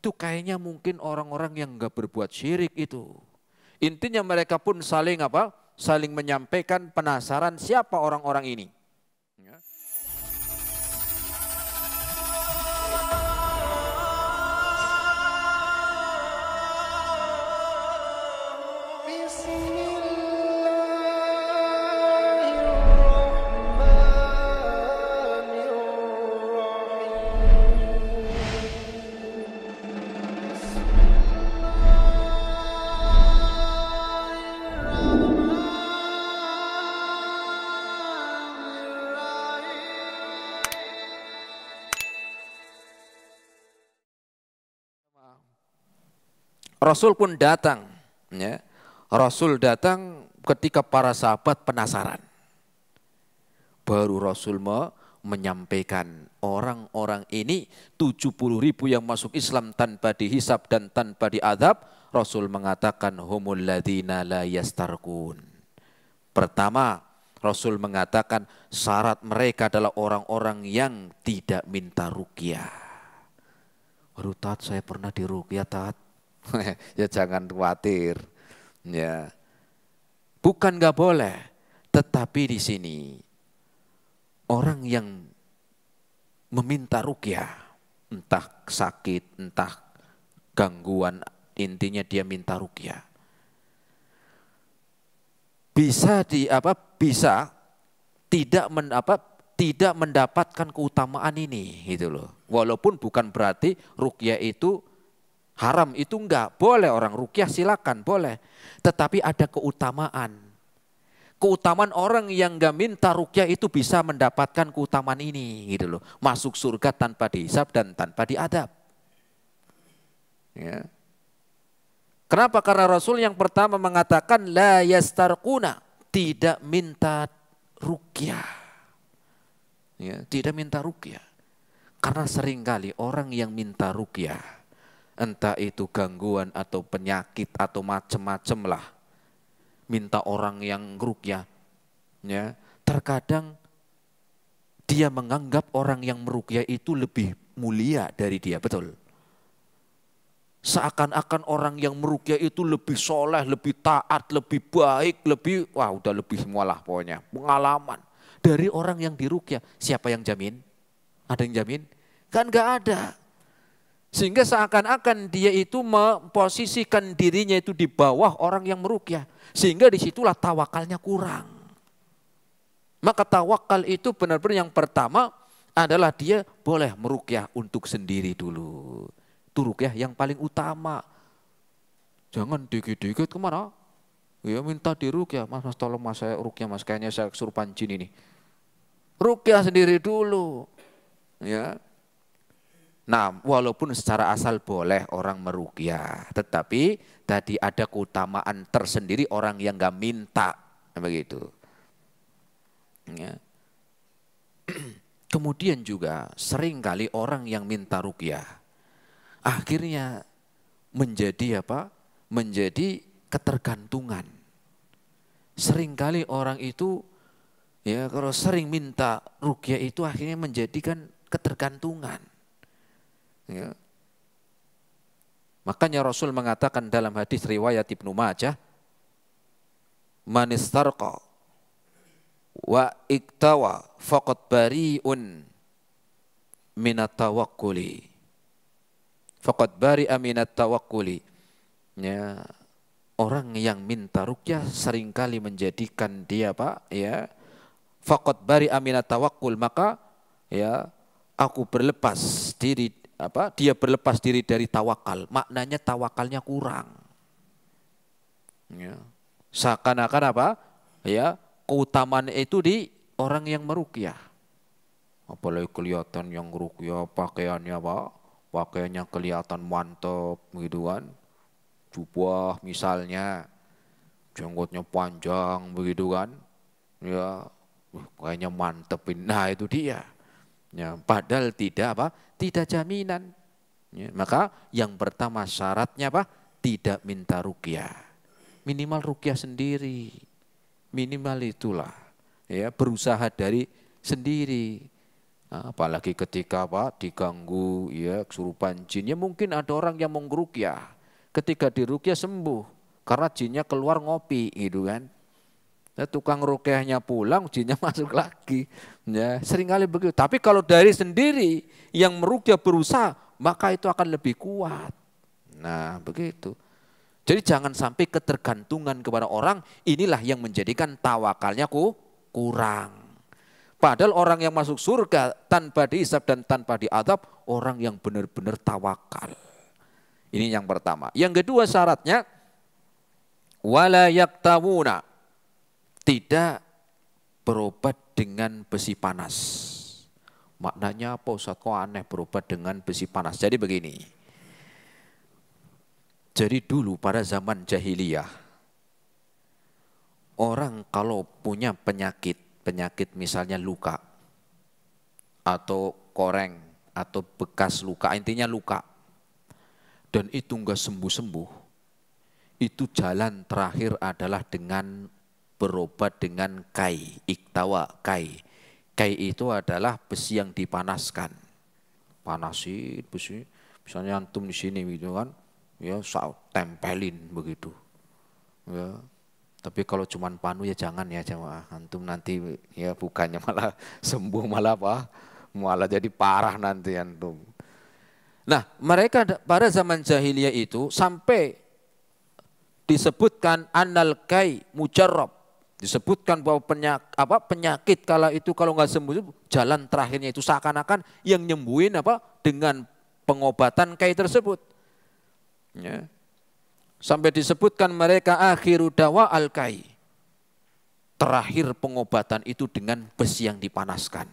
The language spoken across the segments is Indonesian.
itu kayaknya mungkin orang-orang yang nggak berbuat syirik itu. Intinya mereka pun saling apa? Saling menyampaikan penasaran siapa orang-orang ini. Ya. Rasul pun datang, ya. Rasul datang ketika para sahabat penasaran. Baru Rasul menyampaikan orang-orang ini 70.000 yang masuk Islam tanpa dihisab dan tanpa diadab. Rasul mengatakan humul ladzina la yastarqun. Pertama, Rasul mengatakan syarat mereka adalah orang-orang yang tidak minta ruqyah. Waduh Tat, saya pernah diruqyah Tat. Ya jangan khawatir, ya bukan nggak boleh, tetapi di sini orang yang meminta ruqyah, entah sakit, entah gangguan, intinya dia minta ruqyah, bisa tidak mendapatkan keutamaan ini, gitu loh. Walaupun bukan berarti ruqyah itu haram, itu enggak, boleh orang ruqyah silakan, boleh. Tetapi ada keutamaan. Keutamaan orang yang enggak minta ruqyah itu bisa mendapatkan keutamaan ini, gitu loh. Masuk surga tanpa dihisab dan tanpa diadab. Ya. Kenapa? Karena Rasul yang pertama mengatakan la yastarquna, tidak minta ruqyah. Ya, tidak minta ruqyah. Karena seringkali orang yang minta ruqyah, entah itu gangguan atau penyakit atau macam-macam lah, minta orang yang ruqyah, ya, terkadang dia menganggap orang yang meruqyah itu lebih mulia dari dia, betul. Seakan-akan orang yang meruqyah itu lebih soleh, lebih taat, lebih baik, lebih, wah udah lebih semualah pokoknya, pengalaman dari orang yang diruqyah. Siapa yang jamin? Ada yang jamin? Kan gak ada. Sehingga seakan-akan dia itu memposisikan dirinya itu di bawah orang yang meruqyah. Sehingga disitulah tawakalnya kurang. Maka tawakal itu benar-benar yang pertama adalah dia boleh meruqyah untuk sendiri dulu. Itu ruqyah yang paling utama. Jangan dikit-dikit kemana? Ya minta diruqyah, mas tolong mas saya ruqyah mas, kayaknya saya kesurupan jin ini. Ruqyah sendiri dulu. Ya. Nah, walaupun secara asal boleh orang meruqyah, tetapi tadi ada keutamaan tersendiri orang yang gak minta, begitu. Ya. Kemudian juga seringkali orang yang minta ruqyah akhirnya menjadi apa? Menjadi ketergantungan. Seringkali orang itu ya kalau sering minta ruqyah itu akhirnya menjadikan ketergantungan. Ya. Makanya Rasul mengatakan dalam hadis riwayat Ibnu Majah, man istarqa wa iktawa faqad bari'un minat tawakkuli. Faqad bari'a minat tawakkuli. Ya, orang yang minta ruqyah seringkali menjadikan dia Pak, ya, faqad bari'a minat tawakkul, maka ya aku berlepas diri dia berlepas diri dari tawakal, maknanya tawakalnya kurang. Ya. Seakan-akan apa? Ya, keutamaan itu di orang yang meruqyah. Apalagi kelihatan yang ruqyah pakaiannya Pak, pakaiannya kelihatan mantap gitu kan. Jubah misalnya, jenggotnya panjang begitu kan. Ya, kayaknya mantepin. Nah, itu dia. Ya, padahal tidak apa? Tidak jaminan. Ya, maka yang pertama syaratnya apa? Tidak minta ruqyah. Minimal ruqyah sendiri. Minimal itulah. Ya, berusaha dari sendiri. Nah, apalagi ketika diganggu ya kesurupan jin, ya mungkin ada orang yang mau ngeruqyah. Ketika diruqyah sembuh karena jinnya keluar ngopi gitu kan. Ya, tukang ruqyahnya pulang, jinnya masuk lagi. Ya, seringkali begitu. Tapi kalau dari sendiri yang meruqyah berusaha, maka itu akan lebih kuat. Nah, begitu. Jadi jangan sampai ketergantungan kepada orang, inilah yang menjadikan tawakalnya kurang. Padahal orang yang masuk surga tanpa dihisab dan tanpa diadab, orang yang benar-benar tawakal. Ini yang pertama. Yang kedua syaratnya, wala yaktawuna, tidak berobat dengan besi panas. Maknanya apa Ustaz, kok aneh berobat dengan besi panas? Jadi begini. Jadi dulu pada zaman jahiliyah, orang kalau punya penyakit misalnya luka, atau koreng, atau bekas luka, intinya luka, dan itu enggak sembuh-sembuh, itu jalan terakhir adalah dengan berobat dengan kai, iktawa kai. Kai itu adalah besi yang dipanaskan. Panasin besi, misalnya antum di sini gitu kan, ya tempelin begitu. Ya. Tapi kalau cuman panu ya jangan ya jemaah. Antum nanti ya bukannya malah sembuh malah malah jadi parah nanti antum. Nah, mereka pada zaman jahiliyah itu sampai disebutkan annal kai mujarrab. Disebutkan bahwa penyakit kala itu kalau nggak sembuh, jalan terakhirnya itu seakan-akan yang nyembuhin dengan pengobatan kai tersebut. Ya. Sampai disebutkan mereka akhiru dawa al-kai. Terakhir pengobatan itu dengan besi yang dipanaskan.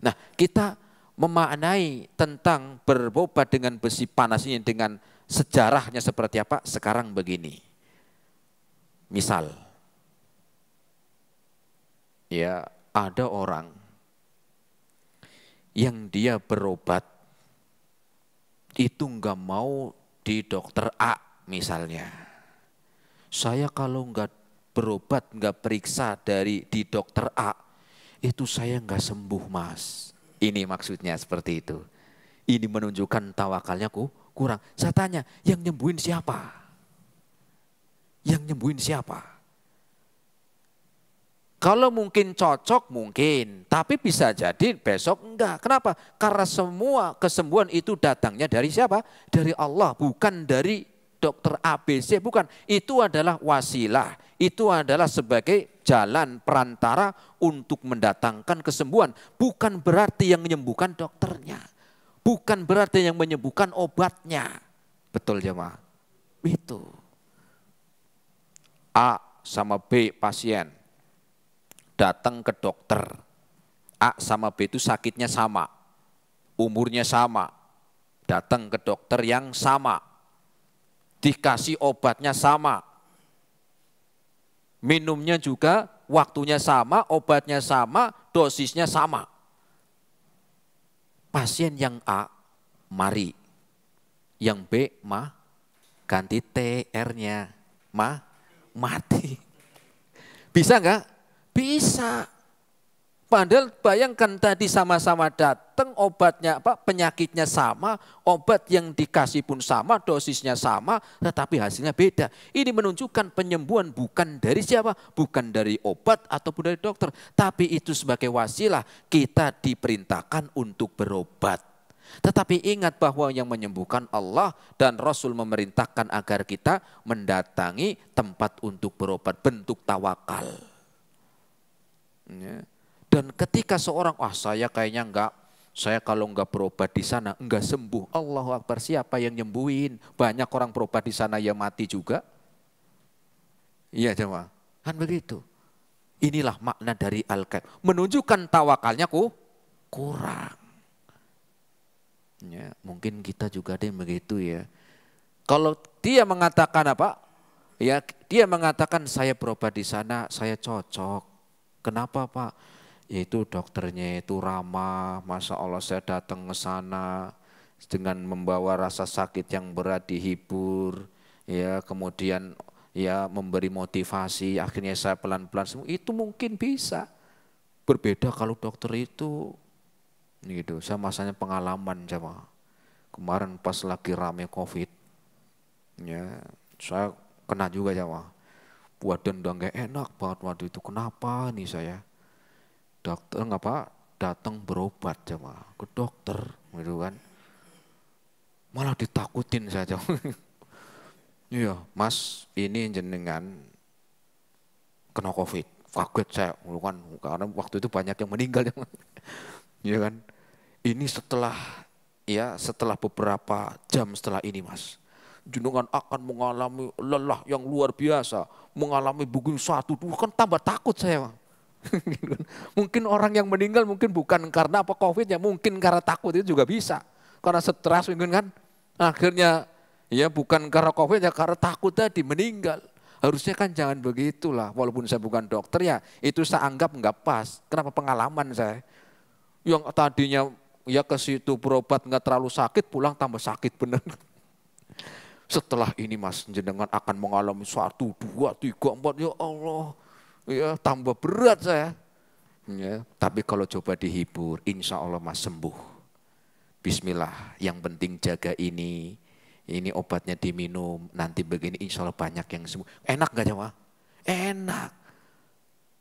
Nah, kita memaknai tentang berobat dengan besi panas ini dengan sejarahnya seperti apa sekarang begini. Misal, ya ada orang yang dia berobat itu enggak mau di dokter A. Misalnya, saya kalau nggak berobat, nggak periksa di dokter A, itu saya nggak sembuh mas. Ini maksudnya seperti itu. Ini menunjukkan tawakalnya kurang. Saya tanya, yang nyembuhin siapa? Yang nyembuhin siapa? Kalau mungkin cocok, mungkin. Tapi bisa jadi besok enggak. Kenapa? Karena semua kesembuhan itu datangnya dari siapa? Dari Allah, bukan dari dokter ABC, bukan. Itu adalah wasilah. Itu adalah sebagai jalan perantara untuk mendatangkan kesembuhan. Bukan berarti yang menyembuhkan dokternya. Bukan berarti yang menyembuhkan obatnya. Betul jemaah? Itu. A sama B pasien datang ke dokter. A sama B itu sakitnya sama. Umurnya sama. Datang ke dokter yang sama. Dikasih obatnya sama, minumnya juga waktunya sama, obatnya sama, dosisnya sama. Pasien yang A, mari. Yang B, ganti TR-nya, mati. Bisa enggak? Bisa. Padahal bayangkan tadi sama-sama datang, obatnya penyakitnya sama, obat yang dikasih pun sama, dosisnya sama, tetapi hasilnya beda. Ini menunjukkan penyembuhan bukan dari siapa? Bukan dari obat ataupun dari dokter, tapi itu sebagai wasilah kita diperintahkan untuk berobat. Tetapi ingat bahwa yang menyembuhkan Allah dan Rasul memerintahkan agar kita mendatangi tempat untuk berobat, bentuk tawakal. Ya. Dan ketika seorang, saya kayaknya enggak, saya kalau enggak berobat di sana enggak sembuh. Allahu Akbar, siapa yang nyembuhin? Banyak orang berobat di sana ya mati juga. Iya jemaah, kan begitu. Inilah makna dari al-kaif. Menunjukkan tawakalnya kurang. Ya, mungkin kita juga ada yang begitu ya. Kalau dia mengatakan ya dia mengatakan saya berobat di sana, saya cocok. Kenapa Pak? Yaitu dokternya itu ramah, Masya Allah saya datang ke sana dengan membawa rasa sakit yang berat dihibur, ya kemudian ya memberi motivasi, akhirnya saya pelan-pelan sembuh. Itu mungkin bisa. Berbeda kalau dokter itu Gitu, saya masanya pengalaman sama kemarin pas lagi rame COVID, ya saya kena juga sama. Badan udah gak enak banget waktu itu. Kenapa nih saya? Dokter ngapa datang berobat sama ke dokter, gitu kan? Malah ditakutin saja. Iya, Mas, ini jenengan kena COVID. Kaget saya, kan? Karena waktu itu banyak yang meninggal, ya kan? Ini setelah beberapa jam setelah ini, Mas, jenengan akan mengalami lelah yang luar biasa, mengalami begini satu dua, kan tambah takut saya. Mungkin orang yang meninggal mungkin bukan karena apa COVID ya, mungkin karena takut itu juga bisa, karena stres mungkin kan. Akhirnya ya bukan karena COVID ya, karena takut tadi meninggal. Harusnya kan jangan begitulah, walaupun saya bukan dokter ya, itu saya anggap nggak pas. Kenapa? Pengalaman saya. Yang tadinya ya ke situ berobat nggak terlalu sakit, pulang tambah sakit bener. Setelah ini Mas, jenengan akan mengalami 1, 2, 3, 4, ya Allah, ya tambah berat saya. Ya, tapi kalau coba dihibur, insya Allah Mas sembuh. Bismillah, yang penting jaga ini obatnya diminum, nanti begini insya Allah banyak yang sembuh. Enak gak Jawa? Enak.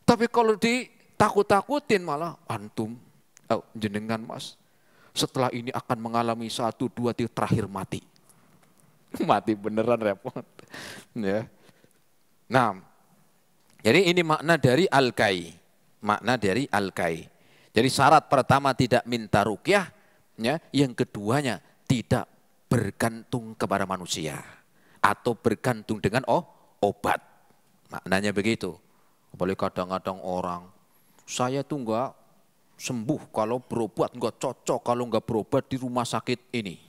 Tapi kalau ditakut-takutin malah antum, jenengan Mas, setelah ini akan mengalami 1, 2, 3, terakhir mati. Mati beneran repot. Ya. Nah, jadi ini makna dari al-kai. Makna dari al-kai. Jadi syarat pertama tidak minta ruqyah, ya. Yang keduanya tidak bergantung kepada manusia atau bergantung dengan obat. Maknanya begitu. Apalagi kadang-kadang orang, saya tuh enggak sembuh kalau berobat, enggak cocok kalau enggak berobat di rumah sakit ini.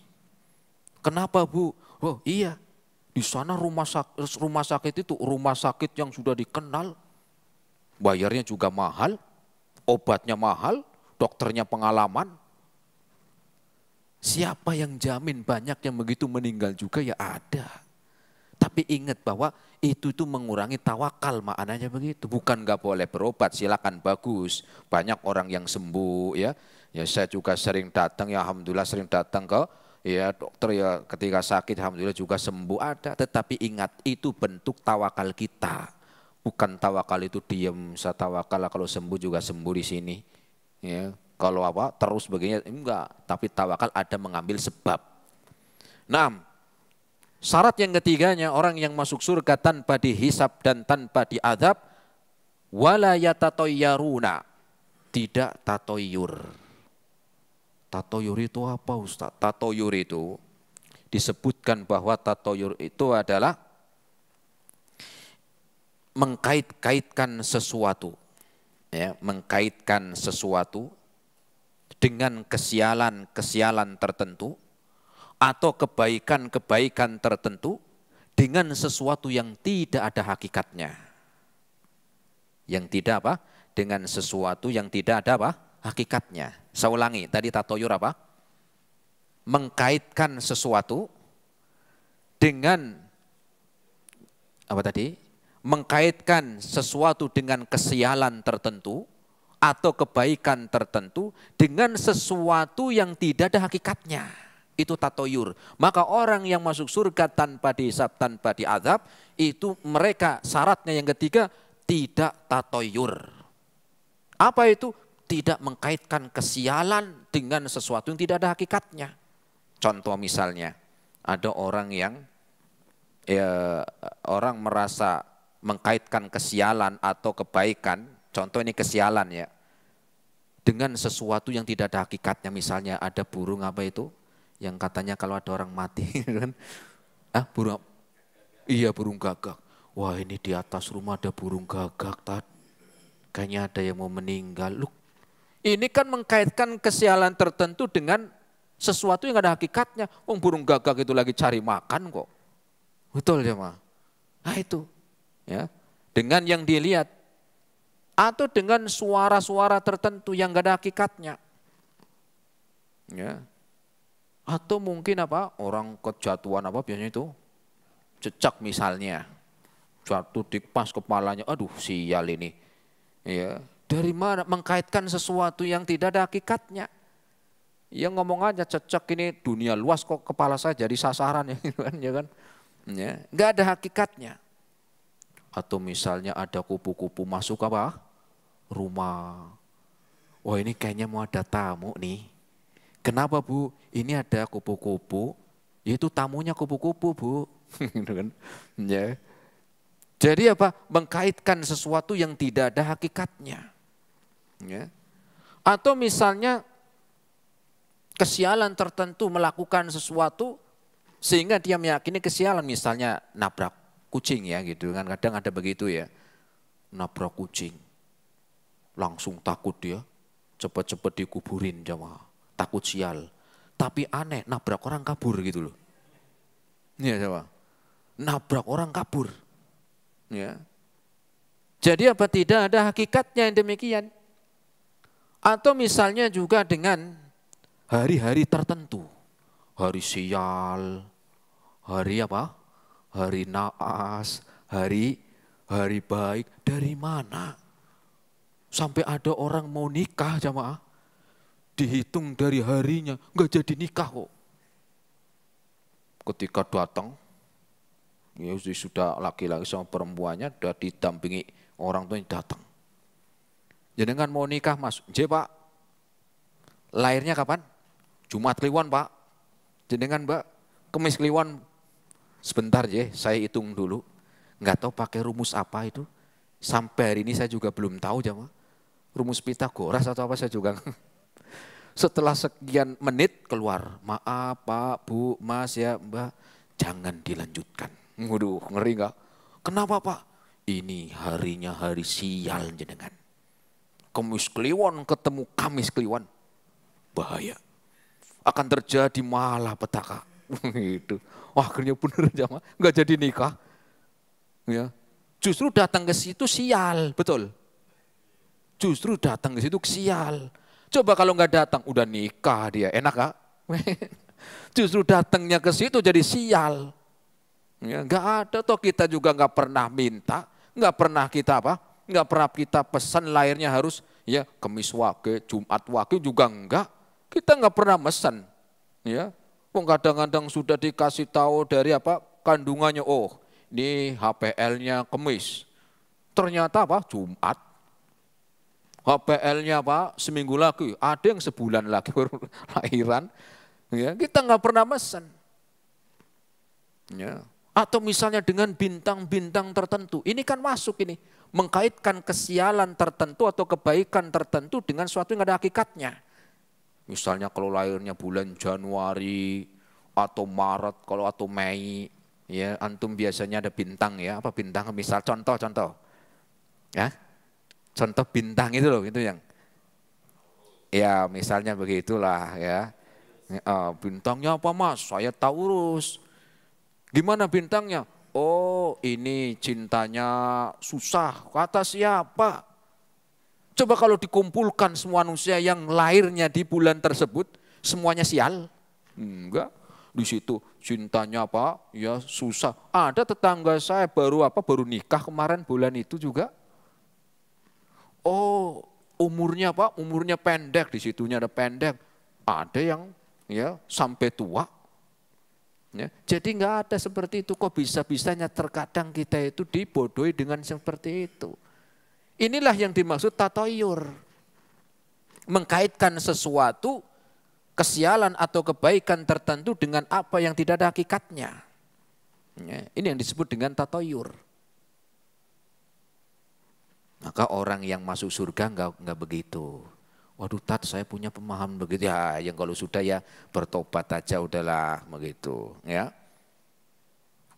Kenapa Bu? Oh iya, di sana rumah sakit itu rumah sakit yang sudah dikenal, bayarnya juga mahal, obatnya mahal, dokternya pengalaman. Siapa yang jamin? Banyak yang begitu meninggal juga ya ada. Tapi ingat bahwa itu mengurangi tawakal, maknanya begitu. Bukan nggak boleh berobat, silakan bagus. Banyak orang yang sembuh ya. Ya saya juga sering datang ya, alhamdulillah sering datang ke ya dokter ya ketika sakit, alhamdulillah juga sembuh ada. Tetapi ingat itu bentuk tawakal kita. Bukan tawakal itu diam, saya tawakal kalau sembuh juga sembuh di sini. Ya. Kalau terus begini enggak, tapi tawakal ada mengambil sebab. Nah, syarat yang ketiganya orang yang masuk surga tanpa dihisab dan tanpa diadab, wala yatatoyyaruna, tidak tatoyur. Tatoyur itu apa Ustaz? Tatoyur itu disebutkan bahwa tatoyur itu adalah mengkait-kaitkan sesuatu, ya, mengkaitkan sesuatu dengan kesialan-kesialan tertentu atau kebaikan-kebaikan tertentu dengan sesuatu yang tidak ada hakikatnya. Yang tidak apa? Dengan sesuatu yang tidak ada apa? Hakikatnya. Saya ulangi, tadi tatoyur apa? Mengkaitkan sesuatu dengan apa tadi? Mengkaitkan sesuatu dengan kesialan tertentu atau kebaikan tertentu dengan sesuatu yang tidak ada hakikatnya. Itu tatoyur. Maka orang yang masuk surga tanpa dihisab, tanpa diazab, itu mereka syaratnya yang ketiga tidak tatoyur. Apa itu? Tidak mengkaitkan kesialan dengan sesuatu yang tidak ada hakikatnya. Contoh misalnya, ada orang yang orang merasa mengkaitkan kesialan atau kebaikan, contoh ini kesialan ya, dengan sesuatu yang tidak ada hakikatnya. Misalnya ada burung apa itu, yang katanya kalau ada orang mati, kan? Burung, iya burung gagak. Wah ini di atas rumah ada burung gagak, kayaknya ada yang mau meninggal. Loh, ini kan mengkaitkan kesialan tertentu dengan sesuatu yang ada hakikatnya. Burung gagak itu lagi cari makan kok. Betul ya Ma? Nah itu. Ya, dengan yang dilihat atau dengan suara-suara tertentu yang gak ada hakikatnya. Ya. Atau mungkin apa? Orang kejatuhan apa biasanya itu? Cecak misalnya. Jatuh di pas kepalanya, aduh sial ini. Ya. Dari mana? Mengkaitkan sesuatu yang tidak ada hakikatnya. Ya ngomong aja cecek ini dunia luas kok kepala saya jadi sasaran ya kan, ya kan. Ya, nggak ada hakikatnya. Atau misalnya ada kupu-kupu masuk apa? Rumah. Wah ini kayaknya mau ada tamu nih. Kenapa Bu? Ini ada kupu-kupu. Itu tamunya kupu-kupu Bu. Gitu kan. Ya. Jadi apa? Mengkaitkan sesuatu yang tidak ada hakikatnya. Ya. Atau misalnya kesialan tertentu melakukan sesuatu sehingga dia meyakini kesialan, misalnya nabrak kucing ya gitu kan, kadang ada begitu ya, nabrak kucing, langsung takut dia, cepet-cepet dikuburin jamaah, takut sial. Tapi aneh, nabrak orang kabur gitu loh. Iya jamaah, nabrak orang kabur. Ya. Jadi apa tidak ada hakikatnya yang demikian. Atau misalnya juga dengan hari-hari tertentu, hari sial, hari apa? Hari naas, hari baik. Dari mana? Sampai ada orang mau nikah jamaah, dihitung dari harinya, nggak jadi nikah kok. Ketika datang, ya sudah laki-laki sama perempuannya, sudah didampingi orang tuanya datang. Jenengan mau nikah Mas? J Pak. Lahirnya kapan? Jumat Kliwon Pak. Jenengan Mbak, Kemis Kliwon. Sebentar ya, saya hitung dulu. Nggak tahu pakai rumus apa itu. Sampai hari ini saya juga belum tahu jamaah. Rumus Pitagoras atau apa saya juga. Setelah sekian menit keluar. Maaf Pak, Bu, Mas ya Mbak. Jangan dilanjutkan. Waduh, ngeri nggak? Kenapa Pak? Ini harinya hari sial jenengan. Kemis Kliwon ketemu Kamis Kliwon. Bahaya. Akan terjadi malapetaka. Gitu. Wah, akhirnya bener jamaah, nggak jadi nikah. Ya. Justru datang ke situ sial, betul. Justru datang ke situ sial. Coba kalau nggak datang, udah nikah dia, enak gak? Justru datangnya ke situ jadi sial. Ya, nggak ada toh, kita juga nggak pernah minta, nggak pernah kita apa? Nggak pernah kita pesan lahirnya harus ya Kemis Wage, Jumat Wage juga enggak. Kita nggak pernah pesan. Ya. Kadang-kadang sudah dikasih tahu dari apa kandungannya, oh ini HPL-nya Kemis. Ternyata apa? Jumat. HPL-nya apa? Seminggu lagi. Ada yang sebulan lagi baru lahiran. Ya, kita nggak pernah pesan. Ya. Atau misalnya dengan bintang-bintang tertentu. Ini kan masuk ini. Mengkaitkan kesialan tertentu atau kebaikan tertentu dengan sesuatu yang ada hakikatnya. Misalnya kalau lahirnya bulan Januari atau Maret, kalau atau Mei, ya antum biasanya ada bintang ya, apa bintang? Misal contoh, ya, contoh bintang itu loh, itu yang, ya misalnya begitulah ya. Bintangnya apa Mas? Saya Taurus. Gimana bintangnya? Oh ini cintanya susah, kata siapa? Coba kalau dikumpulkan semua manusia yang lahirnya di bulan tersebut, semuanya sial? Enggak. Di situ cintanya apa? Ya susah. Ada tetangga saya baru nikah kemarin bulan itu juga. Oh, umurnya apa? Umurnya pendek, di situnya ada pendek. Ada yang ya sampai tua. Ya, jadi enggak ada seperti itu. Kok bisa-bisanya terkadang kita itu dibodohi dengan seperti itu. Inilah yang dimaksud tatoyur. Mengkaitkan sesuatu, kesialan atau kebaikan tertentu dengan apa yang tidak ada hakikatnya. Ya, ini yang disebut dengan tatoyur. Maka orang yang masuk surga enggak begitu. Waduh Tat, saya punya pemahaman begitu. Ya, yang kalau sudah ya bertobat aja udahlah begitu. Ya.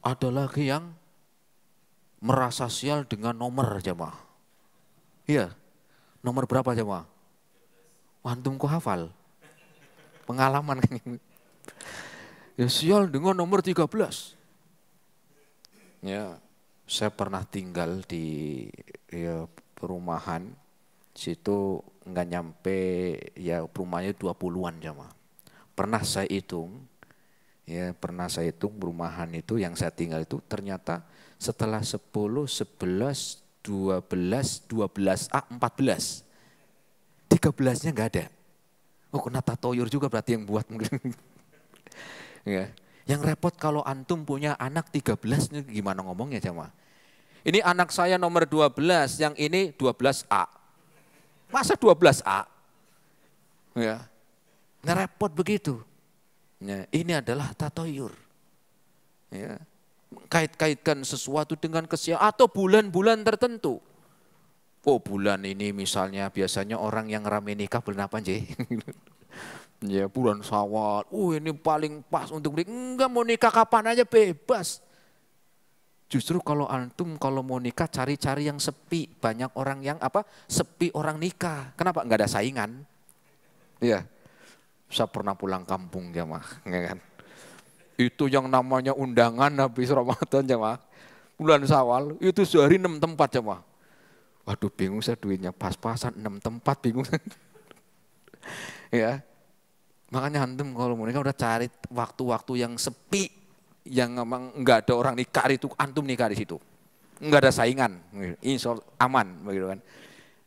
Ada lagi yang merasa sial dengan nomor jamaah. Iya, nomor berapa jemaah? Antum kok hafal? Pengalaman kan ini. Ya sial dengan nomor 13. Ya, saya pernah tinggal di ya, perumahan, situ nggak nyampe ya rumahnya 20-an jemaah. Pernah saya hitung, perumahan itu yang saya tinggal itu ternyata setelah 10, 11, 12, 12A, 14. 13-nya enggak ada. Oh kena tatoyur juga berarti yang buat mungkin. Ya. Yang repot kalau antum punya anak 13 nih gimana ngomongnya jamaah. Ini anak saya nomor 12, yang ini 12A. Masa 12A? Ya. Nah, repot begitu. Ya, ini adalah tatoyur. Ya. Kait-kaitkan sesuatu dengan atau bulan-bulan tertentu. Oh bulan ini misalnya biasanya orang yang rame nikah bulan apa Nji? Ya bulan Syawal. Ini paling pas untuk nikah. Enggak mau nikah kapan aja bebas. Justru kalau antum kalau mau nikah cari-cari yang sepi. Banyak orang yang sepi orang nikah. Kenapa? Enggak ada saingan. Iya. Saya pernah pulang kampung jamaah, ya kan? Itu yang namanya undangan habis Ramadan jamaah. Bulan Syawal itu sehari 6 tempat jamaah. Waduh bingung saya duitnya pas-pasan 6 tempat bingung. Ya. Makanya antum kalau mau nikah udah cari waktu-waktu yang sepi, yang memang enggak ada orang nikah itu, antum nikah di situ. Enggak ada saingan, insya Allah aman begitu kan.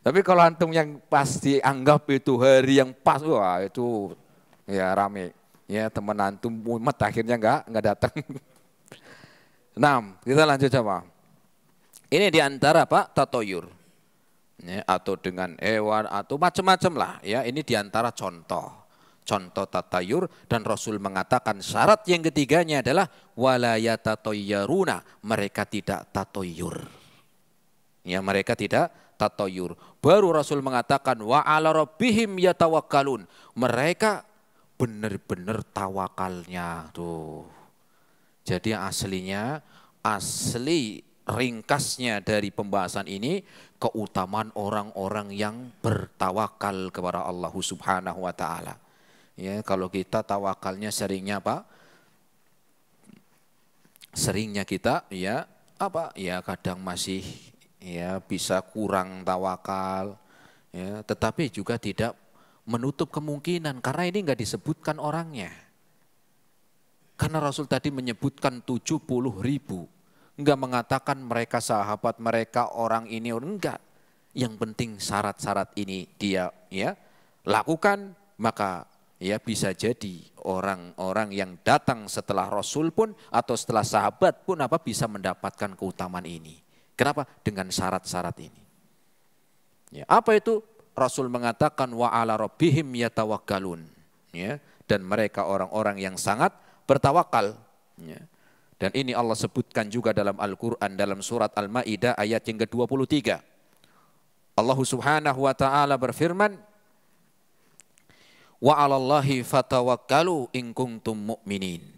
Tapi kalau antum yang pasti anggap itu hari yang pas, wah itu ya rame. Ya teman antum mumet akhirnya enggak datang. Nah, kita lanjut coba. Ini diantara tatoyur. Ya, atau dengan hewan atau macam-macam lah ya, ini diantara contoh tatayur, dan Rasul mengatakan syarat yang ketiganya adalah wala yatatayyaruna, mereka tidak tatoyur. Ya, mereka tidak tatoyur. Baru Rasul mengatakan wa ala rabbihim yatawakkalun, mereka benar-benar tawakalnya tuh. Jadi asli ringkasnya dari pembahasan ini keutamaan orang-orang yang bertawakal kepada Allah Subhanahu wa taala. Ya, kalau kita tawakalnya seringnya seringnya kita ya kadang masih ya bisa kurang tawakal ya, tetapi juga tidak menutup kemungkinan karena ini enggak disebutkan orangnya. Karena Rasul tadi menyebutkan 70.000. Enggak mengatakan mereka sahabat, mereka orang ini, enggak. Yang penting syarat-syarat ini dia ya lakukan, maka ya bisa jadi orang-orang yang datang setelah Rasul pun atau setelah sahabat pun bisa mendapatkan keutamaan ini. Kenapa? Dengan syarat-syarat ini. Ya, apa itu? Rasul mengatakan wa ala rabbihim yatawakkalun. Ya, dan mereka orang-orang yang sangat bertawakal. Ya. Dan ini Allah sebutkan juga dalam Al-Quran dalam surat Al-Ma'idah ayat yang ke-23. Allah Subhanahu wa ta'ala berfirman, wa 'alallahi fatawakkalu in kuntum mu'minin.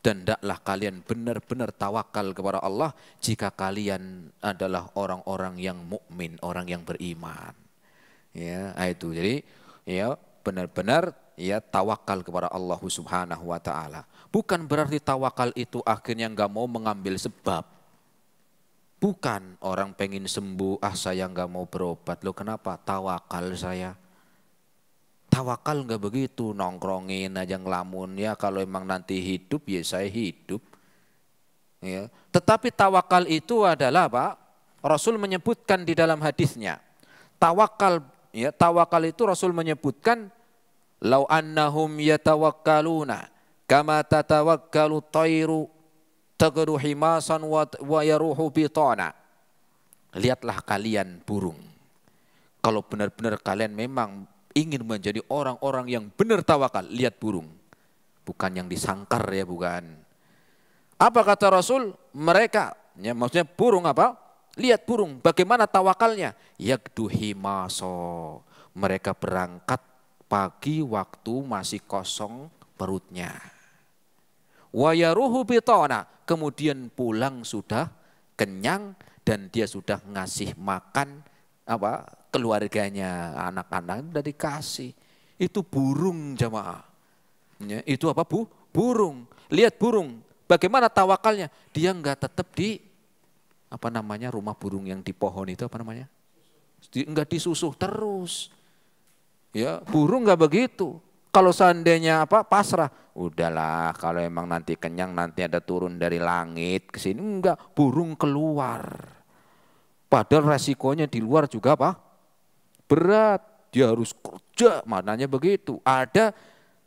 Dan hendaklah kalian benar-benar tawakal kepada Allah jika kalian adalah orang-orang yang mukmin, orang yang beriman. Ya, itu. Jadi ya benar-benar ya tawakal kepada Allah Subhanahu wa ta'ala. Bukan berarti tawakal itu akhirnya enggak mau mengambil sebab. Bukan, orang pengen sembuh, saya enggak mau berobat. Loh kenapa? Tawakal saya. Tawakal enggak begitu, nongkrongin aja ngelamun. Ya kalau emang nanti hidup ya saya hidup. Ya. Tetapi tawakal itu adalah Rasul menyebutkan di dalam hadisnya. Tawakal itu Rasul menyebutkan lau annahum yatawakkaluna kama tatawakkalu tayru tagdu himasan wa yaruhu bitana. Lihatlah kalian burung. Kalau benar-benar kalian memang ingin menjadi orang-orang yang benar tawakal, lihat burung. Bukan yang disangkar ya, bukan. Apa kata Rasul? Mereka, ya maksudnya burung Lihat burung, bagaimana tawakalnya? Yagdu himaso. Mereka berangkat pagi waktu masih kosong perutnya. Wayaruhu bitona, kemudian pulang sudah kenyang dan dia sudah ngasih makan keluarganya, anak-anak sudah dikasih. Itu burung jamaah. Ya, itu burung. Lihat burung, bagaimana tawakalnya? Dia enggak tetap di rumah burung yang di pohon itu enggak disusuh terus. Ya, burung enggak begitu. Kalau seandainya pasrah, udahlah kalau emang nanti kenyang nanti ada turun dari langit ke sini, enggak, burung keluar. Padahal resikonya di luar juga berat. dia harus kerja, maknanya begitu. Ada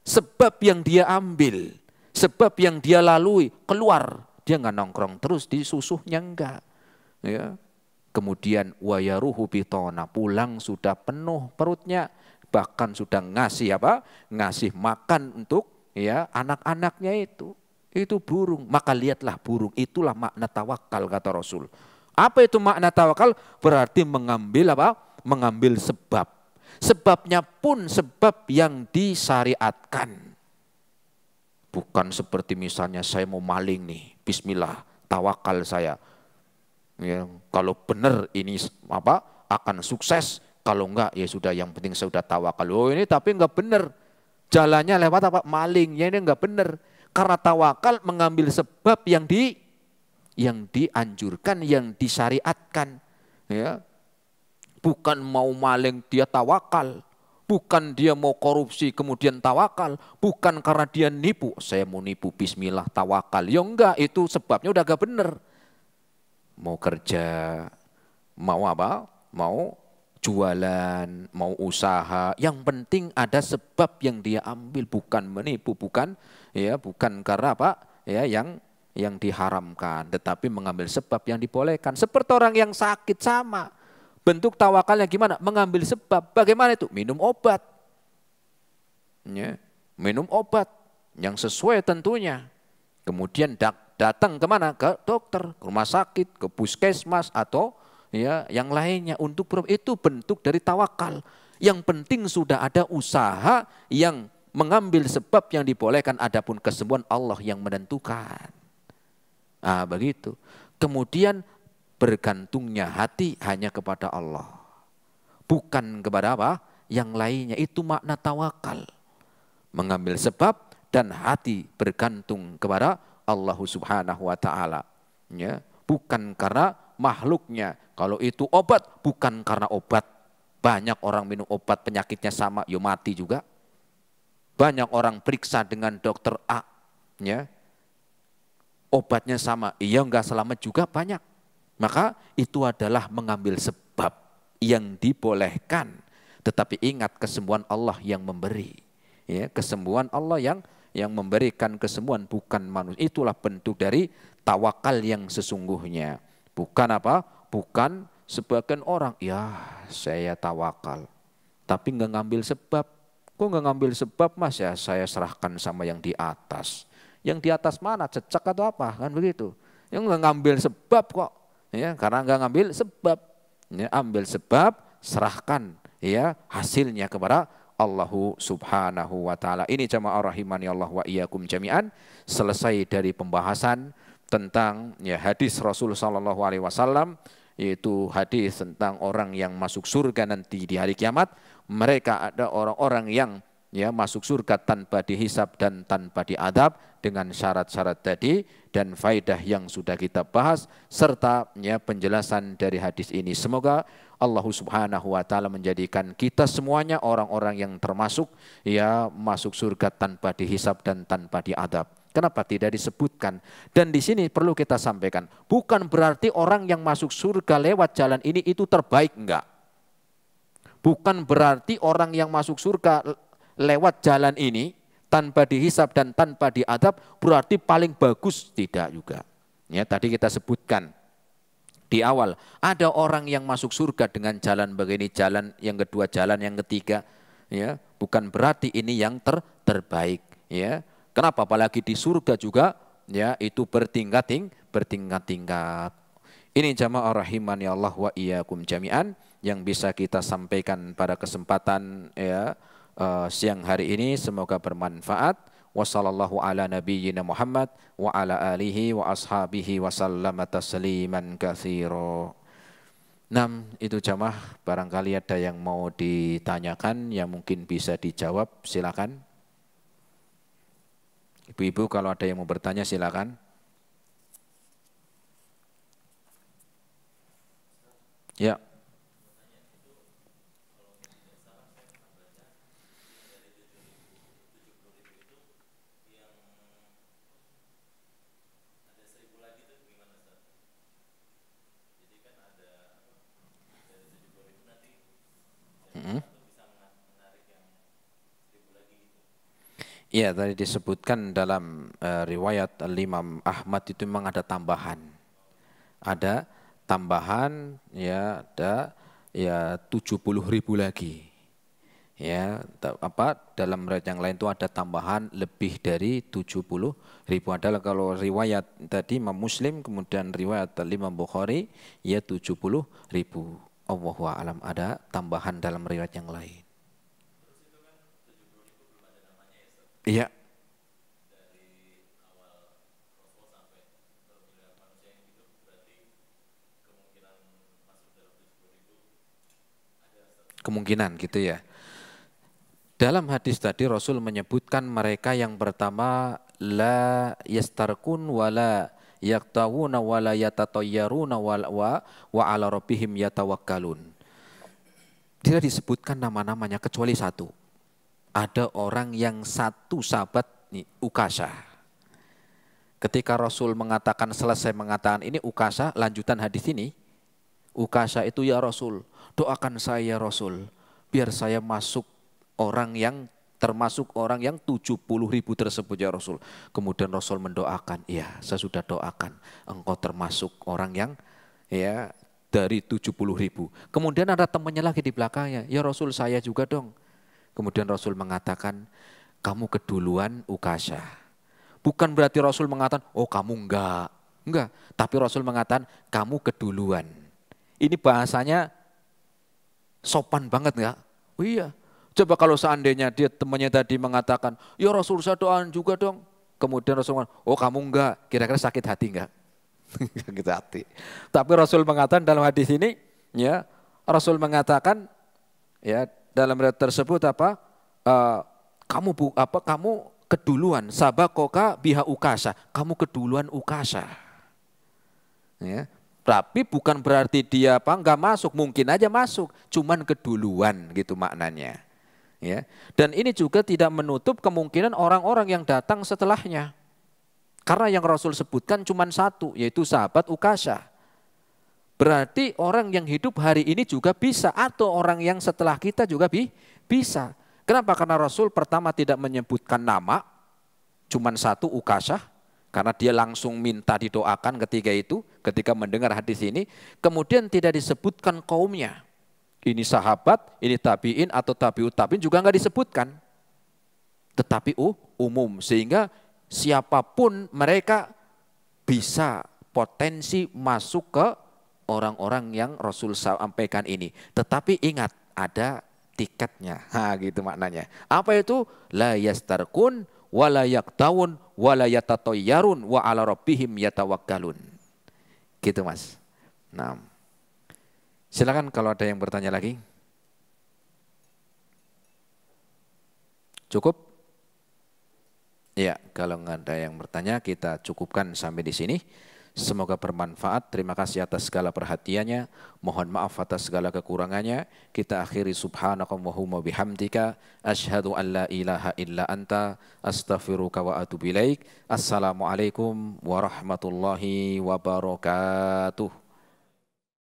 sebab yang dia ambil, sebab yang dia lalui, keluar. Dia nggak nongkrong terus di susuhnya, enggak. Ya. Kemudian wayaruhu bitona, pulang sudah penuh perutnya, bahkan sudah ngasih apa? Ngasih makan untuk ya anak-anaknya itu. Itu burung. Maka lihatlah burung, itulah makna tawakal kata Rasul. Apa itu makna tawakal? Berarti mengambil apa? Mengambil sebab. Sebabnya pun sebab yang disyariatkan. Bukan seperti misalnya saya mau maling nih, bismillah, tawakal saya. Ya, kalau benar ini apa akan sukses, kalau enggak ya sudah, yang penting saya sudah tawakal. Oh ini tapi enggak benar, jalannya lewat apa maling, ya ini enggak benar. Karena tawakal mengambil sebab yang dianjurkan, yang disyariatkan. Ya, bukan mau maling dia tawakal. Bukan dia mau korupsi kemudian tawakal. Bukan karena dia nipu. Saya mau nipu, bismillah tawakal. Ya enggak, itu sebabnya udah gak bener. Mau kerja, mau apa? Mau jualan, mau usaha. Yang penting ada sebab yang dia ambil. Bukan menipu, bukan karena apa? Ya, yang diharamkan. Tetapi mengambil sebab yang dibolehkan. Seperti orang yang sakit sama. Bentuk tawakalnya gimana? Mengambil sebab. Bagaimana itu? Minum obat. Ya, minum obat yang sesuai tentunya. Kemudian datang kemana? Ke dokter, ke rumah sakit, ke puskesmas atau ya yang lainnya untuk itu bentuk dari tawakal. Yang penting sudah ada usaha yang mengambil sebab yang dibolehkan. Adapun kesembuhan Allah yang menentukan. Ah begitu. Kemudian bergantungnya hati hanya kepada Allah. Bukan kepada apa? Yang lainnya. Itu makna tawakal. Mengambil sebab dan hati bergantung kepada Allah subhanahu wa ta'ala. Ya, bukan karena makhluknya. Kalau itu obat, bukan karena obat. Banyak orang minum obat penyakitnya sama, ya mati juga. Banyak orang periksa dengan dokter A. Ya, obatnya sama, iya enggak selamat juga banyak. Maka itu adalah mengambil sebab yang dibolehkan. Tetapi ingat kesembuhan Allah yang memberi. Ya, kesembuhan Allah yang memberikan kesembuhan, bukan manusia. Itulah bentuk dari tawakal yang sesungguhnya. Bukan apa? Bukan sebagian orang, ya saya tawakal. Tapi enggak ngambil sebab. Kok enggak ngambil sebab mas? Ya saya serahkan sama yang di atas. Yang di atas mana? Cecak atau apa? Kan begitu. Yang enggak ngambil sebab kok. Ya, karena enggak ngambil sebab, ya, ambil sebab, serahkan ya hasilnya kepada Allah subhanahu wa ta'ala. Ini jamaah rahimani Allah wa iyyakum jami'an. Selesai dari pembahasan tentang ya hadis Rasul sallallahu alaihi wasallam, yaitu hadis tentang orang yang masuk surga nanti di hari kiamat. Mereka ada orang-orang yang ya masuk surga tanpa dihisab dan tanpa diadab dengan syarat-syarat tadi dan faedah yang sudah kita bahas serta ya penjelasan dari hadis ini. Semoga Allah subhanahu wa ta'ala menjadikan kita semuanya orang-orang yang termasuk ya masuk surga tanpa dihisab dan tanpa diadab. Kenapa tidak disebutkan? Dan di sini perlu kita sampaikan, bukan berarti orang yang masuk surga lewat jalan ini itu terbaik, enggak. Bukan berarti orang yang masuk surga lewat jalan ini tanpa dihisab dan tanpa diadab berarti paling bagus, tidak juga. Ya, tadi kita sebutkan di awal ada orang yang masuk surga dengan jalan begini, jalan yang kedua, jalan yang ketiga. Ya, bukan berarti ini yang terbaik. Ya, kenapa? Apalagi di surga juga, ya itu bertingkat-tingkat. Ini jamaah rahimani Allah wa iyyakum jami'an yang bisa kita sampaikan pada kesempatan ya siang hari ini, semoga bermanfaat. Wassallallahu ala nabiyyina Muhammad wa ala alihi wa ashabihi wa sallama tasliman katsira. Itu jamaah, barangkali ada yang mau ditanyakan yang mungkin bisa dijawab, silakan. Ibu-ibu kalau ada yang mau bertanya silakan. Ya. Iya, tadi disebutkan dalam riwayat Imam Ahmad itu memang ada tambahan. Ada tambahan ya, ada ya 70.000 lagi. Ya, dalam riwayat yang lain itu ada tambahan lebih dari 70.000. Adalah kalau riwayat tadi Imam Muslim, kemudian riwayat Imam Bukhari ya 70.000. Allahu a'lam, ada tambahan dalam riwayat yang lain. Iya. Kemungkinan gitu ya. Dalam hadis tadi Rasul menyebutkan mereka yang pertama la yastarkun wala yaktawuna wala yatatayyaruna wa ala rabbihim yatawakkalun. Tidak disebutkan nama-namanya kecuali satu. Ada orang yang satu sahabat nih, Ukasha. Ketika Rasul mengatakan selesai mengatakan ini Ukasha, lanjutan hadis ini, Ukasha itu ya Rasul, doakan saya ya Rasul, biar saya masuk orang yang termasuk orang yang 70.000 tersebut ya Rasul. Kemudian Rasul mendoakan, iya saya sudah doakan, engkau termasuk orang yang ya dari 70.000. Kemudian ada temannya lagi di belakangnya, ya Rasul saya juga dong. Kemudian Rasul mengatakan, kamu keduluan Ukasha. Bukan berarti Rasul mengatakan, oh kamu enggak. Tapi Rasul mengatakan, kamu keduluan. Ini bahasanya sopan banget enggak? Oh iya. Coba kalau seandainya dia temannya tadi mengatakan, ya Rasul saya doain juga dong. Kemudian Rasul mengatakan, oh kamu enggak. Kira-kira sakit hati enggak? Sakit hati. Tapi Rasul mengatakan dalam hadis ini, ya Rasul mengatakan, ya dalam riwayat tersebut kamu keduluan, sabakoka biha Ukasha, kamu keduluan Ukasha. Ya. Tapi bukan berarti dia enggak masuk, mungkin aja masuk, cuman keduluan gitu maknanya. Ya. Dan ini juga tidak menutup kemungkinan orang-orang yang datang setelahnya. Karena yang Rasul sebutkan cuman satu, yaitu sahabat Ukasha. Berarti orang yang hidup hari ini juga bisa, atau orang yang setelah kita juga bisa. Kenapa? Karena Rasul pertama tidak menyebutkan nama, cuman satu Ukasha, karena dia langsung minta didoakan ketika mendengar hadis ini. Kemudian tidak disebutkan kaumnya. Ini sahabat, ini tabi'in atau tabi'ut tabi'in juga enggak disebutkan. Tetapi umum, sehingga siapapun mereka bisa potensi masuk ke orang-orang yang Rasul sampaikan ini. Tetapi ingat, ada tiketnya. Gitu maknanya. Apa itu? La yastarkun wa la yaktawun wa la yatatayyarun wa ala rabbihim yatawakkalun. Gitu Mas. Nah, silakan kalau ada yang bertanya lagi. Cukup? Ya, kalau nggak ada yang bertanya, kita cukupkan sampai di sini. Semoga bermanfaat. Terima kasih atas segala perhatiannya. Mohon maaf atas segala kekurangannya. Kita akhiri subhanakallahumma bihamdika. Asyhadu an la ilaha illa anta. Astaghfiruka wa atubu ilaik. Assalamualaikum warahmatullahi wabarakatuh.